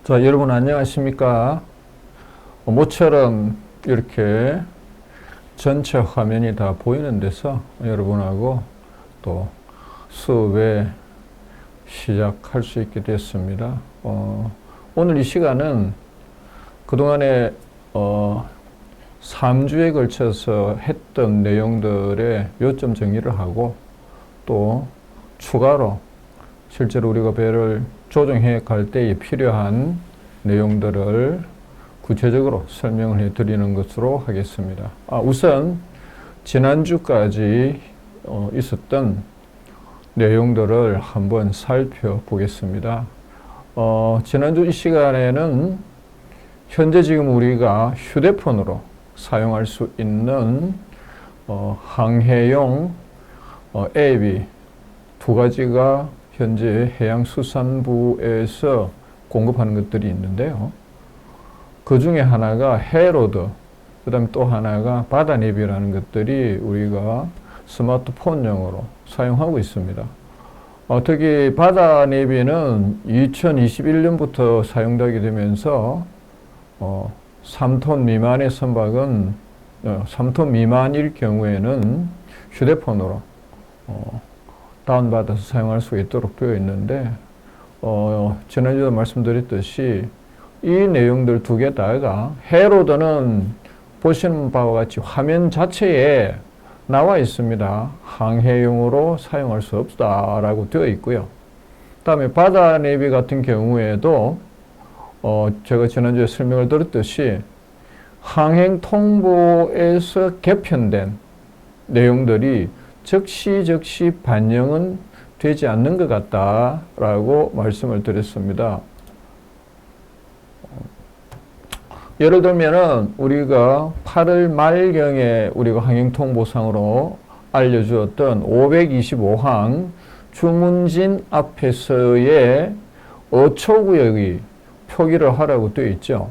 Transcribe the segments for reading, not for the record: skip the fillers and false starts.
자, 여러분 안녕하십니까? 모처럼 이렇게 전체 화면이 다 보이는 데서 여러분하고 또 수업에 시작할 수 있게 됐습니다. 오늘 이 시간은 그동안에 3주에 걸쳐서 했던 내용들의 요점 정리를 하고 또 추가로 실제로 우리가 배를 조정해 갈 때에 필요한 내용들을 구체적으로 설명을 해 드리는 것으로 하겠습니다. 우선 지난주까지 있었던 내용들을 한번 살펴보겠습니다. 지난주 이 시간에는 현재 지금 우리가 휴대폰으로 사용할 수 있는 항해용 앱이 두 가지가 현재 해양수산부에서 공급하는 것들이 있는데요. 그 중에 하나가 해로드, 그 다음에 또 하나가 바다네비라는 것들이 우리가 스마트폰용으로 사용하고 있습니다. 특히 바다네비는 2021년부터 사용되게 되면서 3톤 미만의 선박은 3톤 미만일 경우에는 휴대폰으로 다운받아서 사용할 수 있도록 되어 있는데 지난주에도 말씀드렸듯이 이 내용들 두 개 다가 해로드는 보시는 바와 같이 화면 자체에 나와 있습니다. 항해용으로 사용할 수 없다라고 되어 있고요. 그 다음에 바다네비 같은 경우에도 제가 지난주에 설명을 드렸듯이 항행통보에서 개편된 내용들이 즉시 반영은 되지 않는 것 같다라고 말씀을 드렸습니다. 예를 들면은 우리가 8월 말경에 우리가 항행통보상으로 알려주었던 525항 주문진 앞에서의 어초구역이 표기를 하라고 되어 있죠.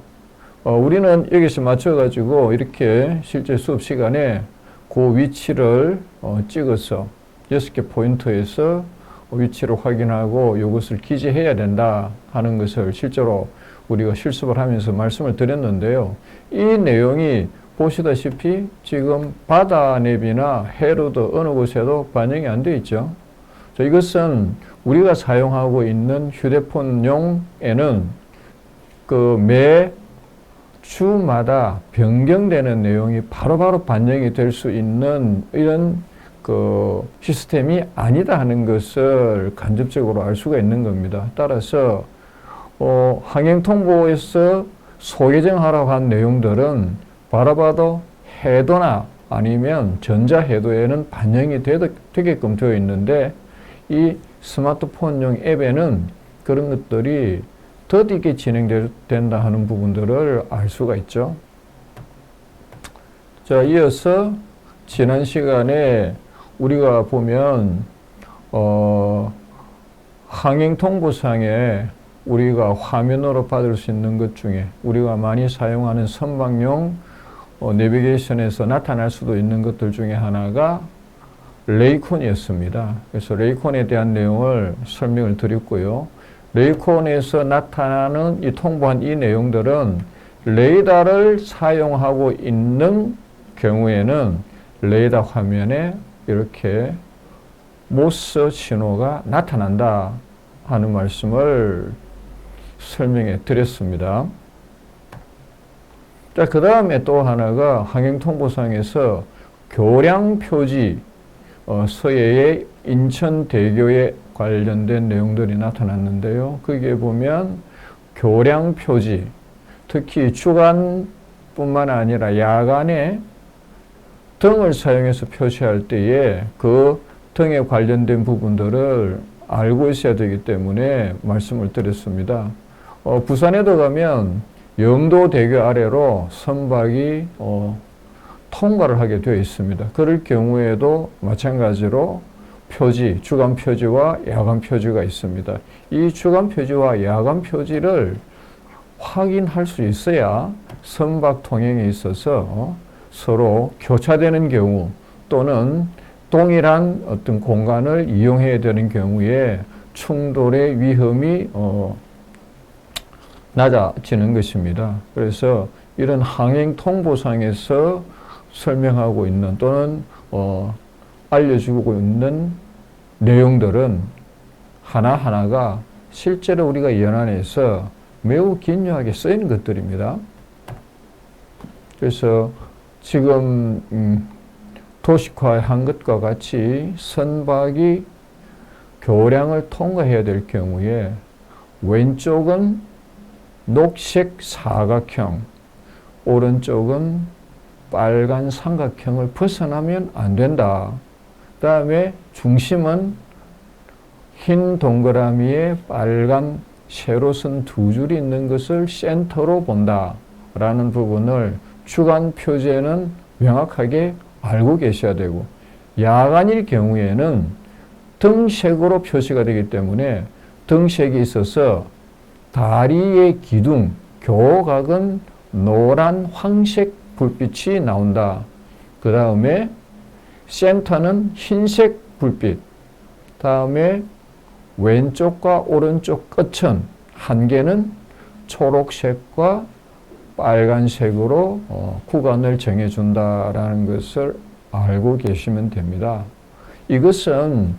우리는 여기서 맞춰가지고 이렇게 실제 수업 시간에 그 위치를 찍어서 6개 포인트에서 위치를 확인하고 이것을 기재해야 된다 하는 것을 실제로 우리가 실습을 하면서 말씀을 드렸는데요. 이 내용이 보시다시피 지금 바다네비나 해로드 어느 곳에도 반영이 안 되어 있죠. 이것은 우리가 사용하고 있는 휴대폰용에는 매 주마다 변경되는 내용이 바로바로 반영이 될 수 있는 이런 시스템이 아니다 하는 것을 간접적으로 알 수가 있는 겁니다. 따라서 항행통보에서 소개정하라고 한 내용들은 바로바로 해도나 아니면 전자해도에는 반영이 되게끔 되어 있는데 이 스마트폰용 앱에는 그런 것들이 더디게 진행된다 하는 부분들을 알 수가 있죠. 자, 이어서 지난 시간에 우리가 보면 항행통보상에 우리가 화면으로 받을 수 있는 것 중에 우리가 많이 사용하는 선박용 내비게이션에서 나타날 수도 있는 것들 중에 하나가 레이콘이었습니다. 그래서 레이콘에 대한 내용을 설명을 드렸고요. 레이콘에서 나타나는 통보한 이 내용들은 레이더를 사용하고 있는 경우에는 레이더 화면에 이렇게 모스 신호가 나타난다 하는 말씀을 설명해 드렸습니다. 자, 그 다음에 또 하나가 항행통보상에서 교량 표지 서해의 인천대교에 관련된 내용들이 나타났는데요. 거기에 보면 교량 표지, 특히 주간뿐만 아니라 야간에 등을 사용해서 표시할 때에 그 등에 관련된 부분들을 알고 있어야 되기 때문에 말씀을 드렸습니다. 부산에도 가면 영도대교 아래로 선박이 통과를 하게 되어 있습니다. 그럴 경우에도 마찬가지로 표지, 주간 표지와 야간 표지가 있습니다. 이 주간 표지와 야간 표지를 확인할 수 있어야 선박 통행에 있어서 서로 교차되는 경우 또는 동일한 어떤 공간을 이용해야 되는 경우에 충돌의 위험이 낮아지는 것입니다. 그래서 이런 항행 통보상에서 설명하고 있는 또는 알려주고 있는 내용들은 하나하나가 실제로 우리가 연안에서 매우 긴요하게 쓰이는 것들입니다. 그래서 지금 도식화한 것과 같이 선박이 교량을 통과해야 될 경우에 왼쪽은 녹색 사각형, 오른쪽은 빨간 삼각형을 벗어나면 안 된다. 그 다음에 중심은 흰 동그라미에 빨간 세로선 두 줄이 있는 것을 센터로 본다. 라는 부분을 주간 표제는 명확하게 알고 계셔야 되고, 야간일 경우에는 등색으로 표시가 되기 때문에 등색이 있어서 다리의 기둥, 교각은 노란, 황색 불빛이 나온다. 그 다음에 센터는 흰색 불빛, 다음에 왼쪽과 오른쪽 끝은 한 개는 초록색과 빨간색으로 구간을 정해준다라는 것을 알고 계시면 됩니다. 이것은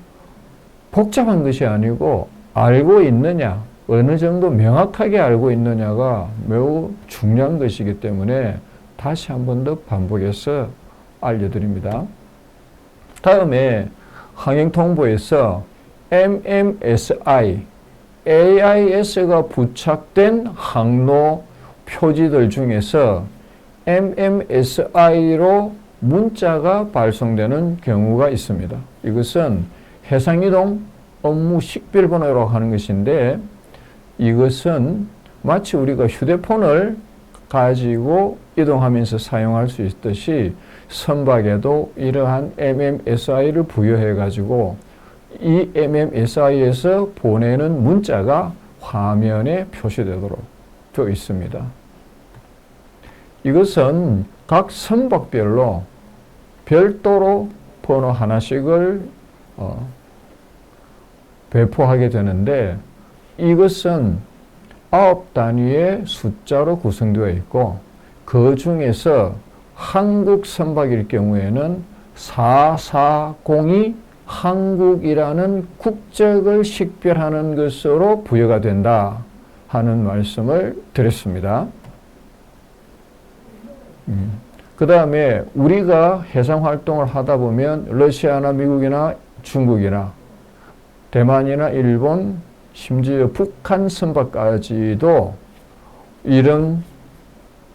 복잡한 것이 아니고 알고 있느냐, 어느 정도 명확하게 알고 있느냐가 매우 중요한 것이기 때문에 다시 한 번 더 반복해서 알려드립니다. 다음에 항행통보에서 MMSI, AIS가 부착된 항로 표지들 중에서 MMSI로 문자가 발송되는 경우가 있습니다. 이것은 해상이동 업무 식별번호라고 하는 것인데, 이것은 마치 우리가 휴대폰을 가지고 이동하면서 사용할 수 있듯이 선박에도 이러한 MMSI를 부여해 가지고 이 MMSI에서 보내는 문자가 화면에 표시되도록 되어 있습니다. 이것은 각 선박별로 별도로 번호 하나씩을 배포하게 되는데, 이것은 9단위의 숫자로 구성되어 있고, 그 중에서 한국 선박일 경우에는 440이 한국이라는 국적을 식별하는 것으로 부여가 된다 하는 말씀을 드렸습니다. 그 다음에 우리가 해상 활동을 하다 보면 러시아나 미국이나 중국이나 대만이나 일본, 심지어 북한 선박까지도 이런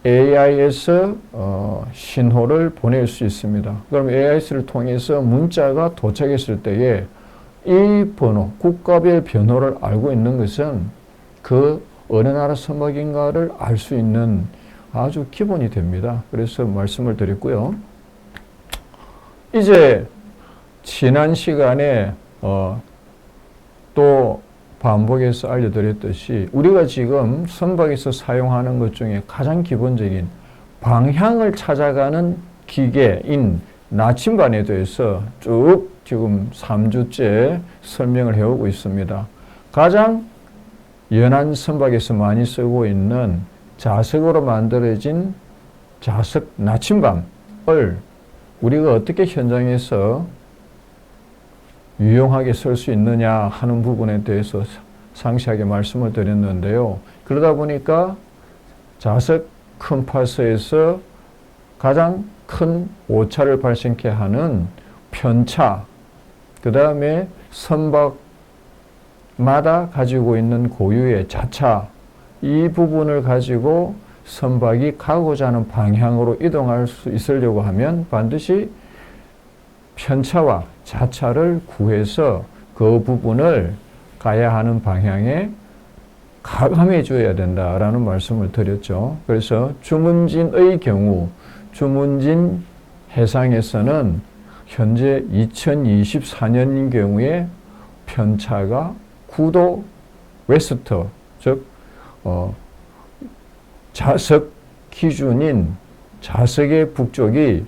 AIS 신호를 보낼 수 있습니다. 그럼 AIS를 통해서 문자가 도착했을 때에 이 번호, 국가별 번호를 알고 있는 것은 그 어느 나라 선박인가를 알 수 있는 아주 기본이 됩니다. 그래서 말씀을 드렸고요. 이제 지난 시간에 또 반복해서 알려드렸듯이 우리가 지금 선박에서 사용하는 것 중에 가장 기본적인 방향을 찾아가는 기계인 나침반에 대해서 쭉 지금 3주째 설명을 해오고 있습니다. 가장 연안 선박에서 많이 쓰고 있는 자석으로 만들어진 자석 나침반을 우리가 어떻게 현장에서 유용하게 쓸 수 있느냐 하는 부분에 대해서 상세하게 말씀을 드렸는데요. 그러다 보니까 자석 컴파스에서 가장 큰 오차를 발생케 하는 편차, 그 다음에 선박마다 가지고 있는 고유의 자차, 이 부분을 가지고 선박이 가고자 하는 방향으로 이동할 수 있으려고 하면 반드시 편차와 자차를 구해서 그 부분을 가야 하는 방향에 가감해 줘야 된다라는 말씀을 드렸죠. 그래서 주문진의 경우, 주문진 해상에서는 현재 2024년인 경우에 편차가 9도 웨스트, 즉 자석 기준인 자석의 북쪽이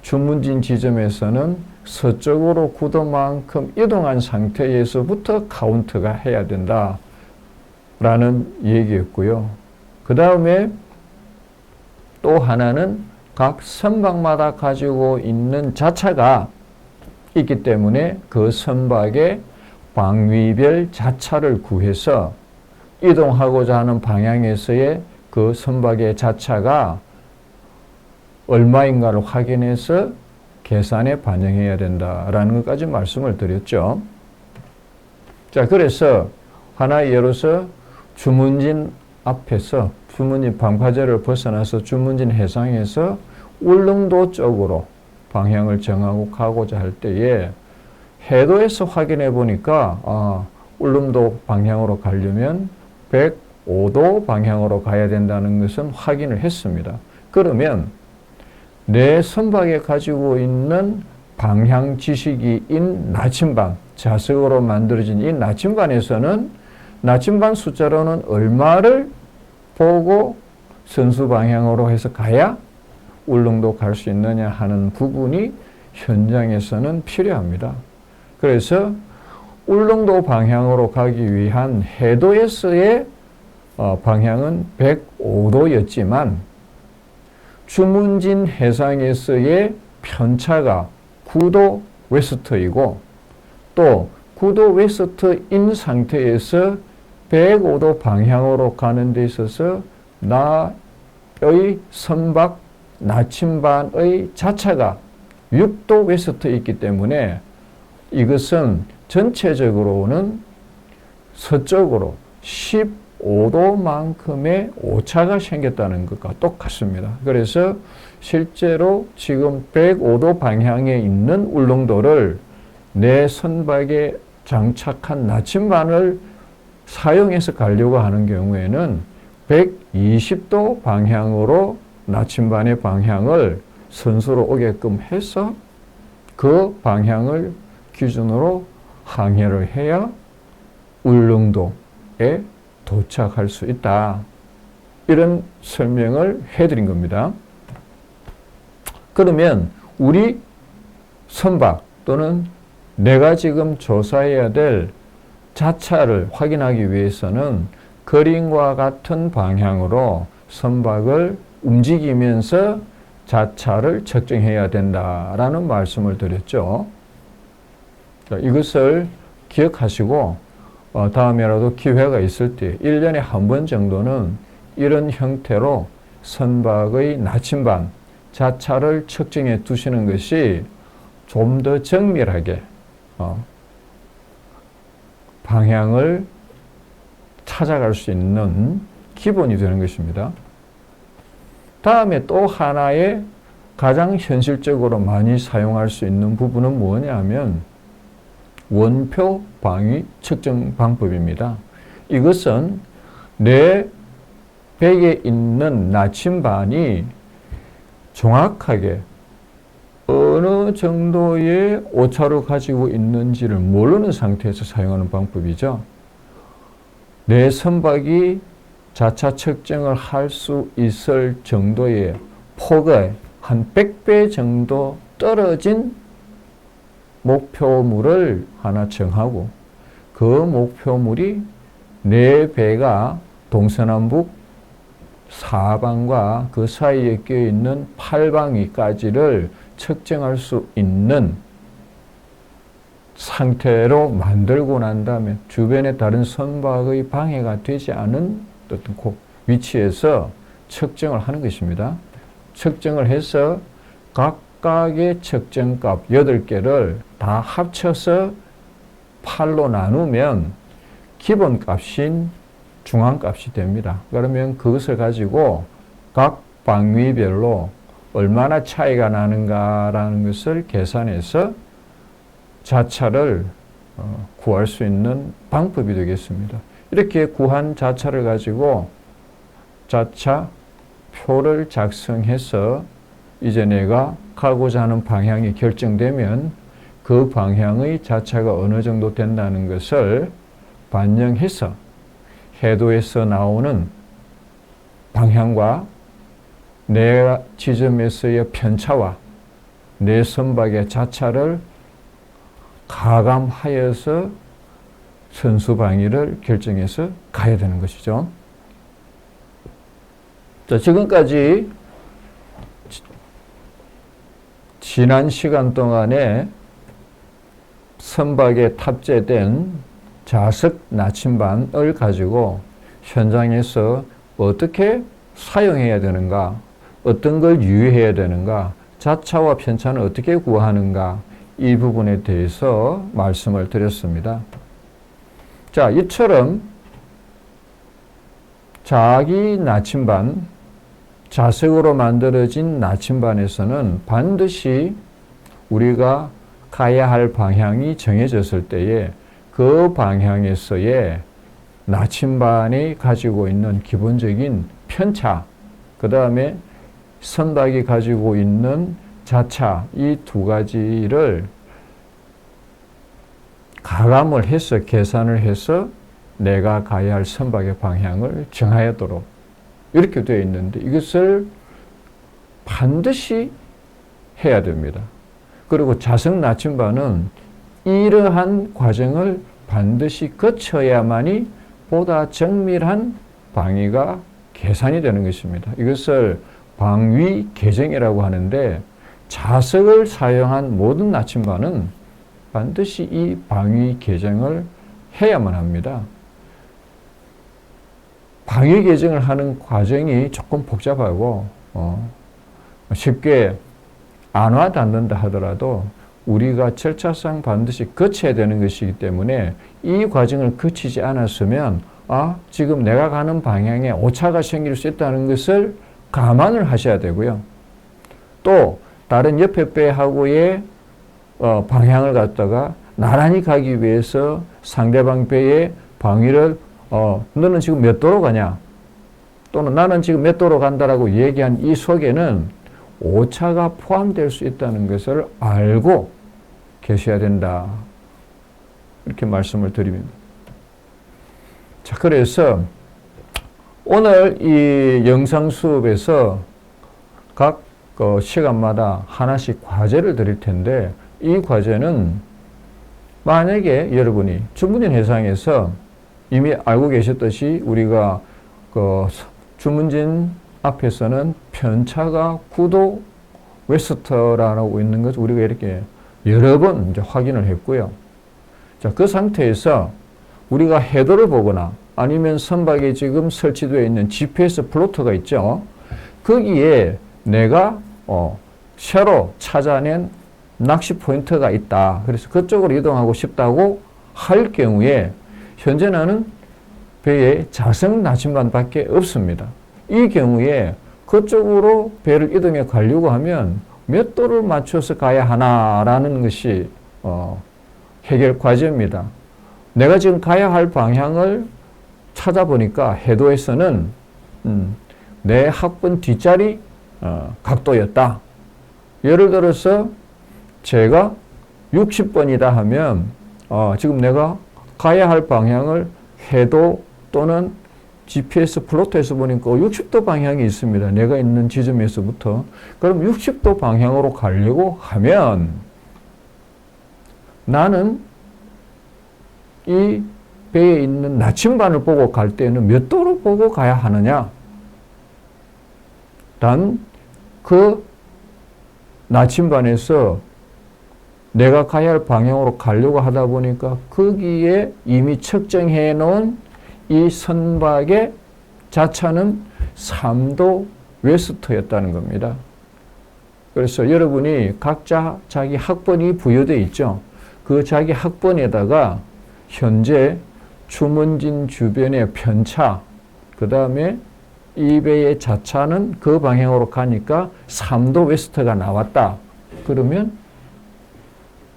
주문진 지점에서는 서쪽으로 9도만큼 이동한 상태에서부터 카운트가 해야 된다. 라는 얘기였고요. 그 다음에 또 하나는 각 선박마다 가지고 있는 자차가 있기 때문에 그 선박의 방위별 자차를 구해서 이동하고자 하는 방향에서의 그 선박의 자차가 얼마인가를 확인해서 계산에 반영해야 된다라는 것까지 말씀을 드렸죠. 자, 그래서 하나 예로서 주문진 앞에서 주문진 방파제를 벗어나서 주문진 해상에서 울릉도 쪽으로 방향을 정하고 가고자 할 때에 해도에서 확인해 보니까 울릉도 방향으로 가려면 105도 방향으로 가야 된다는 것은 확인을 했습니다. 그러면 내 선박에 가지고 있는 방향 지식이인 나침반, 자석으로 만들어진 이 나침반에서는 나침반 숫자로는 얼마를 보고 선수 방향으로 해서 가야 울릉도 갈 수 있느냐 하는 부분이 현장에서는 필요합니다. 그래서 울릉도 방향으로 가기 위한 해도에서의 방향은 105도였지만 주문진 해상에서의 편차가 9도 웨스트이고 또 9도 웨스트인 상태에서 105도 방향으로 가는 데 있어서 나의 선박 나침반의 자차가 6도 웨스트에 있기 때문에 이것은 전체적으로는 서쪽으로 15도만큼의 오차가 생겼다는 것과 똑같습니다. 그래서 실제로 지금 105도 방향에 있는 울릉도를 내 선박에 장착한 나침반을 사용해서 가려고 하는 경우에는 120도 방향으로 나침반의 방향을 선수로 오게끔 해서 그 방향을 기준으로 항해를 해야 울릉도에 도착할 수 있다. 이런 설명을 해드린 겁니다. 그러면 우리 선박 또는 내가 지금 조사해야 될 자차를 확인하기 위해서는 그림과 같은 방향으로 선박을 움직이면서 자차를 측정해야 된다라는 말씀을 드렸죠. 이것을 기억하시고 다음에라도 기회가 있을 때 1년에 한 번 정도는 이런 형태로 선박의 나침반, 자차를 측정해 두시는 것이 좀 더 정밀하게 방향을 찾아갈 수 있는 기본이 되는 것입니다. 다음에 또 하나의 가장 현실적으로 많이 사용할 수 있는 부분은 뭐냐면 원표 방위 측정 방법입니다. 이것은 내 배에 있는 나침반이 정확하게 어느 정도의 오차를 가지고 있는지를 모르는 상태에서 사용하는 방법이죠. 내 선박이 자차 측정을 할 수 있을 정도의 폭의 한 100배 정도 떨어진 목표물을 하나 정하고 그 목표물이 내 배가 동서남북 사방과 그 사이에 껴있는 팔방위까지를 측정할 수 있는 상태로 만들고 난 다음에 주변에 다른 선박의 방해가 되지 않은 어떤 위치에서 측정을 하는 것입니다. 측정을 해서 각각의 측정값 8개를 다 합쳐서 8로 나누면 기본값인 중앙값이 됩니다. 그러면 그것을 가지고 각 방위별로 얼마나 차이가 나는가라는 것을 계산해서 자차를 구할 수 있는 방법이 되겠습니다. 이렇게 구한 자차를 가지고 자차 표를 작성해서 이제 내가 가고자 하는 방향이 결정되면 그 방향의 자차가 어느 정도 된다는 것을 반영해서 해도에서 나오는 방향과 내 지점에서의 편차와 내 선박의 자차를 가감하여서 선수 방위를 결정해서 가야 되는 것이죠. 자, 지금까지 지난 시간 동안에 선박에 탑재된 자석 나침반을 가지고 현장에서 어떻게 사용해야 되는가, 어떤 걸 유의해야 되는가, 자차와 편차는 어떻게 구하는가, 이 부분에 대해서 말씀을 드렸습니다. 자, 이처럼 자기 나침반, 자석으로 만들어진 나침반에서는 반드시 우리가 가야 할 방향이 정해졌을 때에 그 방향에서의 나침반이 가지고 있는 기본적인 편차, 그 다음에 선박이 가지고 있는 자차, 이 두 가지를 가감을 해서 계산을 해서 내가 가야 할 선박의 방향을 정하도록 이렇게 되어 있는데 이것을 반드시 해야 됩니다. 그리고 자석 나침반은 이러한 과정을 반드시 거쳐야만이 보다 정밀한 방위가 계산이 되는 것입니다. 이것을 방위 계정이라고 하는데 자석을 사용한 모든 나침반은 반드시 이 방위 계정을 해야만 합니다. 방위 계정을 하는 과정이 조금 복잡하고 쉽게 안 와닿는다 하더라도 우리가 절차상 반드시 거쳐야 되는 것이기 때문에 이 과정을 거치지 않았으면 지금 내가 가는 방향에 오차가 생길 수 있다는 것을 감안을 하셔야 되고요. 또 다른 옆에 배하고의 방향을 갖다가 나란히 가기 위해서 상대방 배의 방위를 너는 지금 몇 도로 가냐? 또는 나는 지금 몇 도로 간다라고 얘기한 이 속에는 오차가 포함될 수 있다는 것을 알고 계셔야 된다. 이렇게 말씀을 드립니다. 자, 그래서 오늘 이 영상 수업에서 각 시간마다 하나씩 과제를 드릴 텐데 이 과제는 만약에 여러분이 주문진 해상에서 이미 알고 계셨듯이 우리가 주문진 앞에서는 편차가 9도 웨스트라고 있는 것을 우리가 이렇게 여러 번 이제 확인을 했고요. 자, 그 상태에서 우리가 해도를 보거나 아니면 선박에 지금 설치되어 있는 GPS 플로터가 있죠. 거기에 내가 새로 찾아낸 낚시 포인트가 있다. 그래서 그쪽으로 이동하고 싶다고 할 경우에 현재 나는 배에 자석 나침반밖에 없습니다. 이 경우에 그쪽으로 배를 이동해 가려고 하면 몇 도를 맞춰서 가야 하나라는 것이 해결 과제입니다. 내가 지금 가야 할 방향을 찾아보니까 해도에서는 내 학번 뒷자리 각도였다. 예를 들어서 제가 60번이다 하면 지금 내가 가야 할 방향을 해도 또는 GPS 플로터에서 보니까 60도 방향이 있습니다. 내가 있는 지점에서부터. 그럼 60도 방향으로 가려고 하면 나는 이 배에 있는 나침반을 보고 갈 때는 몇 도로 보고 가야 하느냐? 단 그 나침반에서 내가 가야 할 방향으로 가려고 하다 보니까 거기에 이미 측정해 놓은 이 선박의 자차는 3도 웨스트였다는 겁니다. 그래서 여러분이 각자 자기 학번이 부여되어 있죠. 그 자기 학번에다가 현재 주문진 주변의 편차, 그 다음에 이 배의 자차는 그 방향으로 가니까 3도 웨스트가 나왔다. 그러면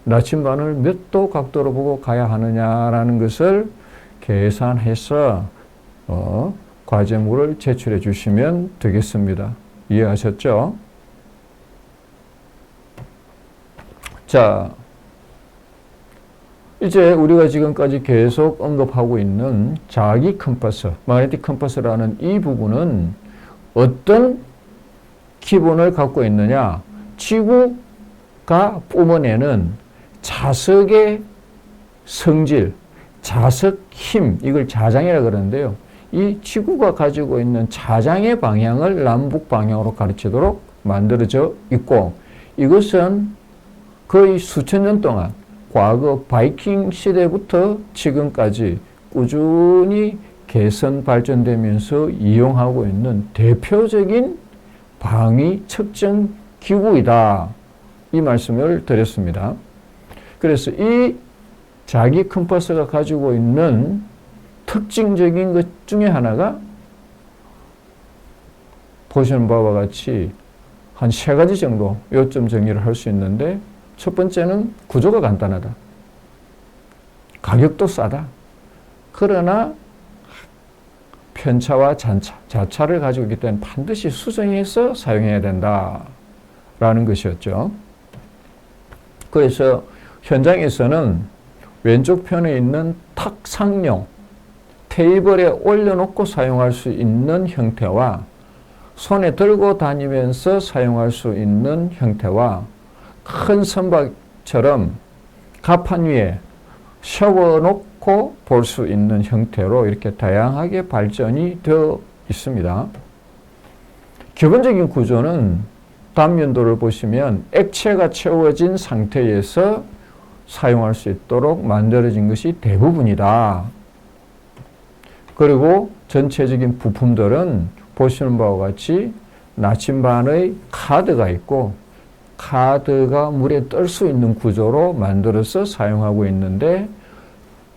나침반을 몇 도 각도로 보고 가야 하느냐라는 것을 계산해서 과제물을 제출해 주시면 되겠습니다. 이해하셨죠? 자, 이제 우리가 지금까지 계속 언급하고 있는 자기 컴퍼스, 마그네틱 컴퍼스라는 이 부분은 어떤 기본을 갖고 있느냐? 지구가 뿜어내는 자석의 성질, 자석 힘, 이걸 자장이라 그러는데요. 이 지구가 가지고 있는 자장의 방향을 남북 방향으로 가르치도록 만들어져 있고, 이것은 거의 수천 년 동안 과거 바이킹 시대부터 지금까지 꾸준히 개선 발전되면서 이용하고 있는 대표적인 방위 측정 기구이다. 이 말씀을 드렸습니다. 그래서 이 자기 컴퍼스가 가지고 있는 특징적인 것 중에 하나가 보시는 바와 같이 한 3가지 정도 요점 정리를 할 수 있는데, 첫 번째는 구조가 간단하다. 가격도 싸다. 그러나 편차와 자차를 가지고 있기 때문에 반드시 수정해서 사용해야 된다라는 것이었죠. 그래서 현장에서는 왼쪽 편에 있는 탁상용, 테이블에 올려놓고 사용할 수 있는 형태와 손에 들고 다니면서 사용할 수 있는 형태와 큰 선박처럼 갑판 위에 세워놓고 볼 수 있는 형태로 이렇게 다양하게 발전이 되어 있습니다. 기본적인 구조는 단면도를 보시면 액체가 채워진 상태에서 사용할 수 있도록 만들어진 것이 대부분이다. 그리고 전체적인 부품들은 보시는 바와 같이 나침반의 카드가 있고, 카드가 물에 뜰 수 있는 구조로 만들어서 사용하고 있는데,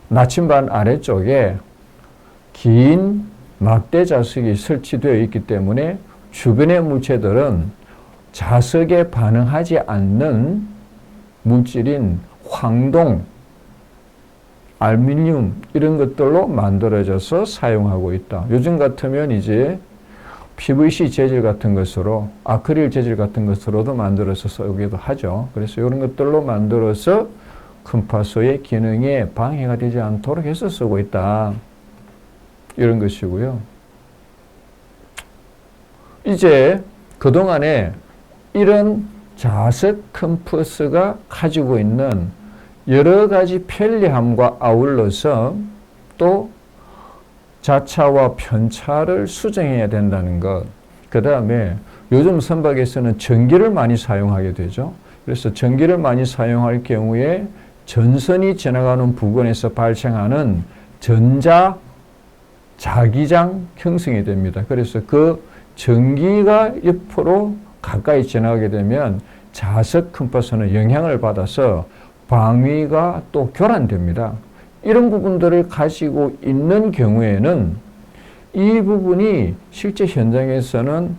나침반 아래쪽에 긴 막대 자석이 설치되어 있기 때문에 주변의 물체들은 자석에 반응하지 않는 물질인 황동, 알루미늄 이런 것들로 만들어져서 사용하고 있다. 요즘 같으면 이제 PVC 재질 같은 것으로, 아크릴 재질 같은 것으로도 만들어서 쓰기도 하죠. 그래서 이런 것들로 만들어서 컴파서의 기능에 방해가 되지 않도록 해서 쓰고 있다. 이런 것이고요. 이제 그동안에 이런 자석 컴퍼스가 가지고 있는 여러 가지 편리함과 아울러서 또 자차와 편차를 수정해야 된다는 것. 그 다음에 요즘 선박에서는 전기를 많이 사용하게 되죠. 그래서 전기를 많이 사용할 경우에 전선이 지나가는 부근에서 발생하는 전자 자기장 형성이 됩니다. 그래서 그 전기가 옆으로 가까이 지나가게 되면 자석 컴퍼스는 영향을 받아서 방위가 또 교란됩니다. 이런 부분들을 가지고 있는 경우에는 이 부분이 실제 현장에서는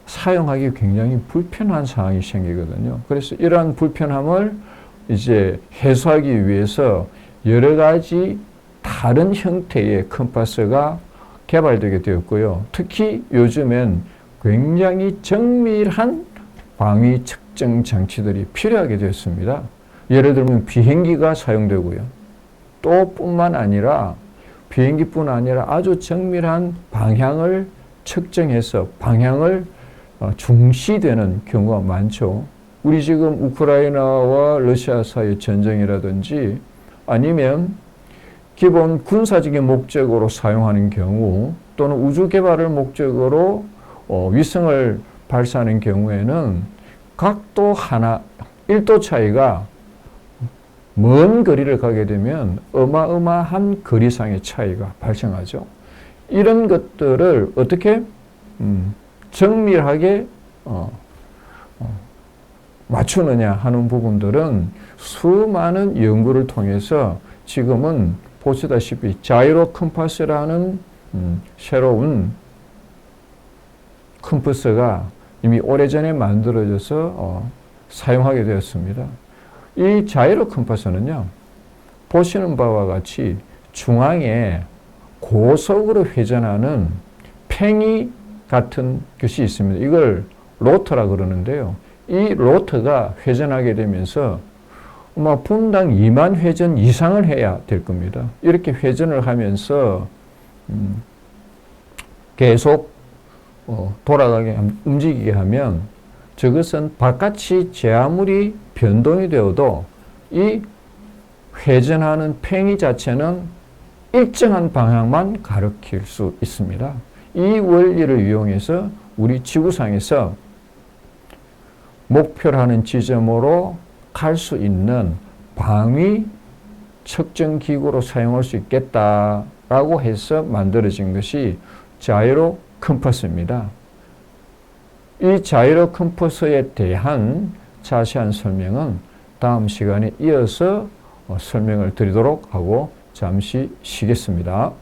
사용하기 굉장히 불편한 상황이 생기거든요. 그래서 이러한 불편함을 이제 해소하기 위해서 여러 가지 다른 형태의 컴파스가 개발되게 되었고요. 특히 요즘엔 굉장히 정밀한 방위 측정 장치들이 필요하게 되었습니다. 예를 들면 비행기가 사용되고요. 또 뿐만 아니라 비행기뿐 아니라 아주 정밀한 방향을 측정해서 방향을 중시되는 경우가 많죠. 우리 지금 우크라이나와 러시아 사이의 전쟁이라든지 아니면 기본 군사적인 목적으로 사용하는 경우 또는 우주 개발을 목적으로 위성을 발사하는 경우에는 각도 하나 1도 차이가 먼 거리를 가게 되면 어마어마한 거리상의 차이가 발생하죠. 이런 것들을 어떻게 정밀하게 맞추느냐 하는 부분들은 수많은 연구를 통해서 지금은 보시다시피 자이로 컴파스라는 새로운 컴파스가 이미 오래전에 만들어져서 사용하게 되었습니다. 이 자이로 컴파스는요, 보시는 바와 같이 중앙에 고속으로 회전하는 팽이 같은 것이 있습니다. 이걸 로터라 그러는데요. 이 로터가 회전하게 되면서 아마 분당 2만 회전 이상을 해야 될 겁니다. 이렇게 회전을 하면서 계속 돌아가게, 움직이게 하면 저것은 바깥이 제 아무리 변동이 되어도 이 회전하는 팽이 자체는 일정한 방향만 가리킬 수 있습니다. 이 원리를 이용해서 우리 지구상에서 목표로 하는 지점으로 갈 수 있는 방위 측정 기구로 사용할 수 있겠다라고 해서 만들어진 것이 자이로 컴퍼스입니다. 이 자이로 컴퍼스에 대한 자세한 설명은 다음 시간에 이어서 설명을 드리도록 하고 잠시 쉬겠습니다.